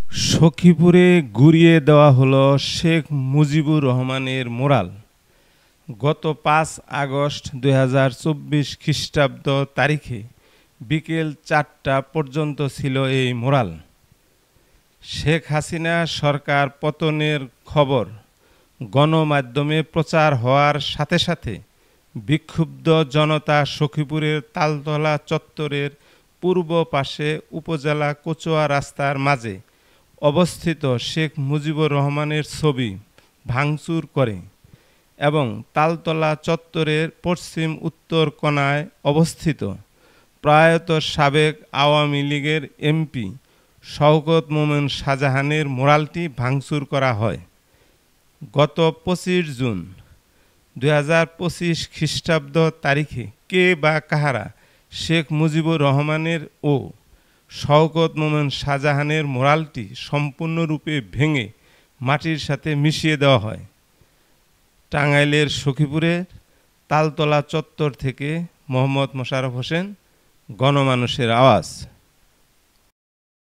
সখীপুরে গুঁড়িয়ে দেওয়া হলো শেখ মুজিবুর রহমানের মোরাল। গত ৫ আগস্ট ২০২৪ খ্রিস্টাব্দ তারিখে বিকেল ৪টা পর্যন্ত ছিল এই মোরাল। শেখ হাসিনা সরকার পতনের খবর গণমাধ্যমে প্রচার হওয়ার সাথে সাথে বিক্ষুব্ধ জনতা সখীপুরের তালতলা চত্বরের পূর্ব পাশে উপজেলা কচুয়া রাস্তার মাঝে অবস্থিত শেখ মুজিবুর রহমানের ছবি ভাঙচুর করে এবং তালতলা চত্বরের পশ্চিম উত্তর কোণায় অবস্থিত প্রয়াত সাবেক আওয়ামী লীগের এমপি শওকত মোমেন শাহজাহানের মোরালটি ভাঙচুর করা হয়। গত ২৫ জুন ২০২৫ খ্রিস্টাব্দ তারিখে কে বা কাহারা শেখ মুজিবুর রহমানের ও শওকত মোমেন শাহজাহানের মোরালটি সম্পূর্ণরূপে ভেঙে মাটির সাথে মিশিয়ে দেওয়া হয়। টাঙ্গাইলের সখীপুরের তালতলা চত্বর থেকে মোহাম্মদ মোশাররফ হোসেন, গণমানুষের আওয়াজ।